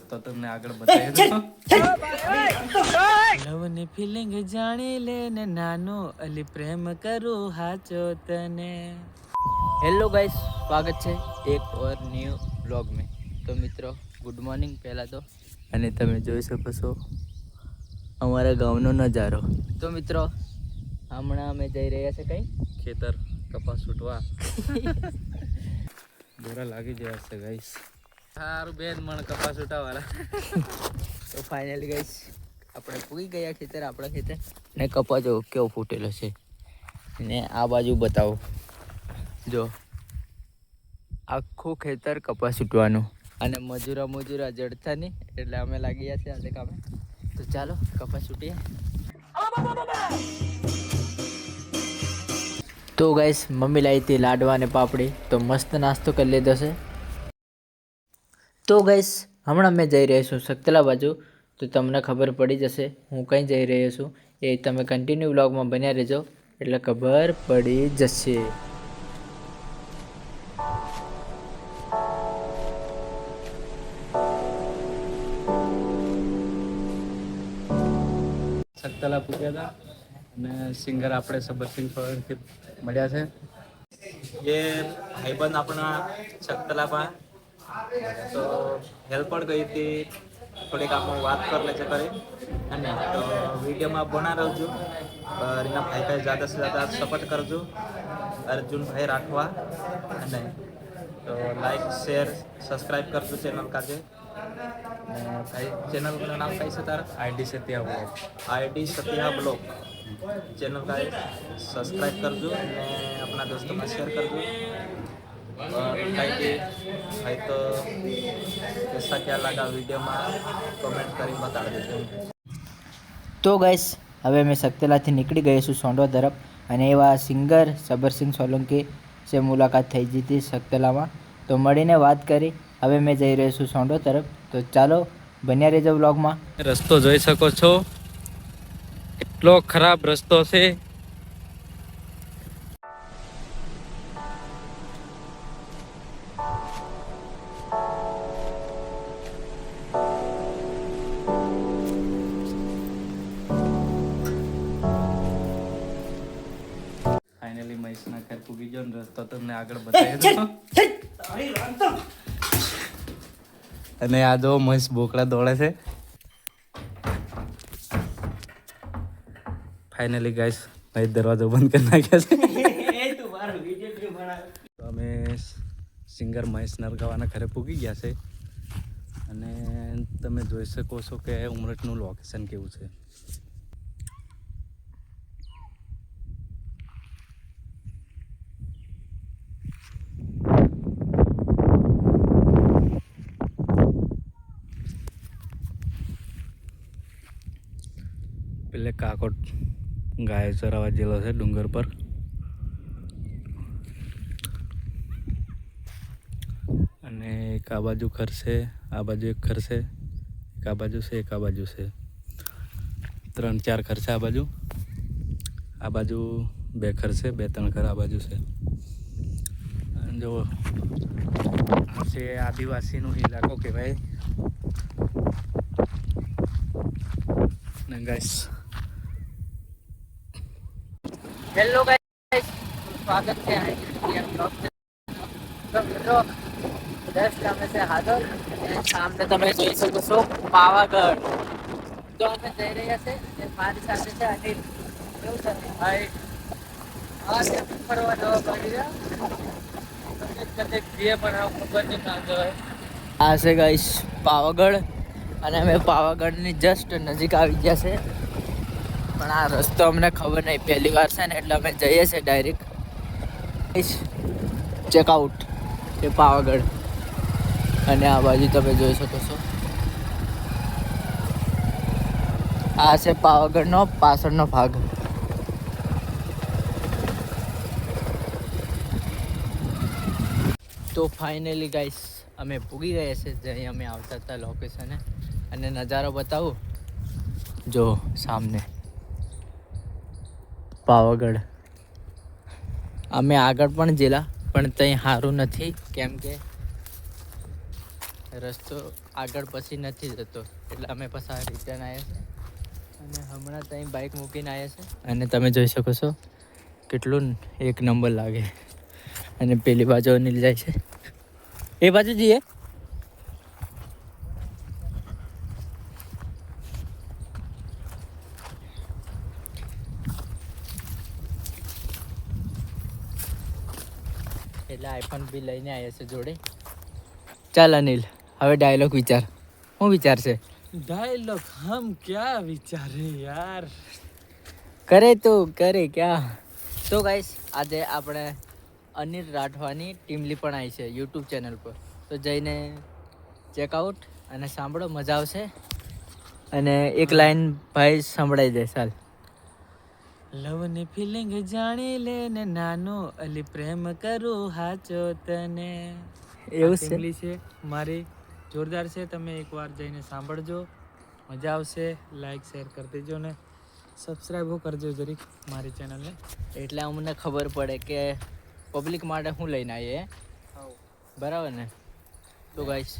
રસ્તો તમને આગળ બતાવી લવની ફિલિંગ જાણી લે ને નાનો અલી પ્રેમ કરું હાચો તને. હેલો ગાઈસ, સ્વાગત છે એક ઓર ન્યૂ બ્લોગ में. તો મિત્રો ગુડ મોર્નિંગ પહેલા તો, અને તમે જોઈ શકો છો અમારા ગામનો નજારો. તો મિત્રો હમણાં અમે જઈ રહ્યા છે કઈ ખેતર કપાસ છૂટવા. દોરા લાગી ગયા છે ગાઈસ. સારું બેન મણ કપાસ છૂટાવાળા. તો ફાઇનલી ગાઈસ આપણે પૂરી ગયા ખેતર, આપણા ખેતર, ને કપાસ જો કેવો ફૂટેલો છે. ને આ બાજુ બતાવો, જો આખું ખેતર કપાસ છૂટવાનું, અને મજૂરા જડતા નહીં એટલે અમે લાગી ગયા છે આજે કામે. તો ચાલો કપાસ છૂટીએ. તો ગાઈસ મમ્મી લાવી હતી લાડવા અને પાપડી, તો મસ્ત નાસ્તો કરી લીધો છે. તો ગાઈસ હમણાં મેં જઈ રહ્યો છું સખતલા બાજુ, તો તમને ખબર પડી જશે હું કઈ જઈ રહ્યો છું. એ તમે કન્ટિન્યુ વ્લોગમાં બન્યા રહેજો એટલે ખબર પડી જશે. સખતલા પૂછ્યા હતા અને સિંગર આપણે સબરસિંગ સોલંકી મળ્યા છે. એ ભાઈબંધ આપણા સખતલામાં તો હેલ્પ પણ ગઈ હતી, થોડીક આપણે વાત કરી લે છે કરી, અને તો વિડીયોમાં બના રહેજો. રીના ભાઈ ભાઈ જ્યાદા से ज्यादा સપોર્ટ કરજો, અર્જુનભાઈ રાઠવા. અને તો લાઈક શેર સબસ્ક્રાઈબ કરજો ચેનલ કાજે. ભાઈ ચેનલ का नाम कैसे तारा? ID Satya blog. ID Satya blog channel का सब्सक्राइब करजो ने अपना दोस्तों में शेयर करजो. और कहीं भाई तो कैसा क्या लगा वीडियो में कमेंट કરીને બતાવી દેજો. તો ગાઈસ હવે મેં સખતલાથી નીકળી ગયો છું સોંડવા તરફ, અને એવા સિંગર સબરસિંગ સોલંકી से મુલાકાત થઈ ગઈ હતી સખતલામાં, તો મળીને વાત કરી. હવે મેં જઈ રહ્યો છું સોંડવા તરફ, તો ચાલો બન્યા રહેજો વ્લોગમાં. રસ્તો જોઈ શકો છો, એટલો ખરાબ રસ્તો છે. ફાઇનલી મહેશના ઘર પૂગી ગયો ને રસ્તો તમને આગળ બતાવી દો. અને આ જો મહેશ બોકડા દોડે છે. ફાઇનલી ગાઈસ ભાઈ દરવાજો બંધ કરી નાખ્યા છે. તો અમે સિંગર મહેશ નરગાવાના ઘરે પૂગી ગયા છે, અને તમે જોઈ શકો છો કે ઉમરઠનું લોકેશન કેવું છે. પેલે કાકોટ ગાય ચરાવવા જેલો છે ડુંગર પર. અને એક આ બાજુ ઘર છે, આ બાજુ એક ઘર છે, એક આ બાજુ છે, એક આ બાજુ છે. 3-4 ઘર છે આ બાજુ. આ બાજુ 2 ઘર છે, 2-3 ઘર આ બાજુ છે. અને જો આ છે આદિવાસીનો ઇલાકો કહેવાય. ને ગાઈસ હેલો ગાઈસ, સ્વાગત છે તો મિત્રો જસ્ટ અમે છે હાજર, અને સામે તમે જોઈ શકો છો પાવાગઢ. તો અમે જઈ રહ્યા છે, અને મારી સાથે છે અનિલ. કેવું છે ભાઈ? હા છે ફરવા જવા પડી રહ્યા કદે જે પણ આ ખબર નહીં કાં જવાય. આ છે ગાઈસ પાવાગઢ, અને અમે પાવાગઢની જસ્ટ નજીક આવી ગયા છે. પણ આ રસ્તો અમને ખબર નહીં, પહેલી વાર છે ને એટલે અમે જઈએ છીએ ડાયરેક્ટ. ચેકઆઉટ એ પાવાગઢ, અને આ બાજુ તમે જોઈ શકો છો આ છે પાવાગઢનો પાછળનો ભાગ. તો ફાઇનલી ગાઈસ અમે પૂગી ગયા છે જ્યાં અમે આવતા હતા લોકેશને, અને નજારો બતાવું જો સામને પાવાગઢ. અમે આગળ પણ જેલા, પણ ત્યાં સારું નથી, કેમ કે રસ્તો આગળ પછી નથી જતો એટલે અમે પાછા રિટર્ન આવ્યા છે અને હમણાં ત્યાં બાઇક મૂકીને આવ્યા છે અને તમે જોઈ શકો છો કેટલું એક નંબર લાગે. અને પેલી બાજુ અનિલ જાય છે એ બાજુ જઈએ. એટલે આઈફોન બી લઈને આવ્યા છે જોડે. ચાલ અનિલ હવે ડાયલોગ વિચાર. શું વિચારશે? डायलॉग हम क्या विचारे यार. કરે તું કરે ક્યાં. તો ગાઈસ આજે આપણે અનિલ રાઠવાની ટીમલી પણ આવી છે યુટ્યુબ ચેનલ પર, તો જઈને ચેકઆઉટ અને સાંભળો, મજા આવશે. અને એક લાઈન ભાઈ સંભળાઈ દે ચાલ. લવની ફિલિંગ જાણી લે ને નાનો અલી પ્રેમ કરું હાચો તને. એવું છે. ટીમલી છે મારી, જોરદાર છે. તમે એકવાર જઈને સાંભળજો, મજા આવશે. લાઈક શેર કરી દેજો ને સબસ્ક્રાઈબ કરજો જરીક મારી ચેનલને. એટલે અમને ખબર પડે કે પબ્લિક માટે શું લઈને આવીએ. બરાબર ને? તો ગાઈસ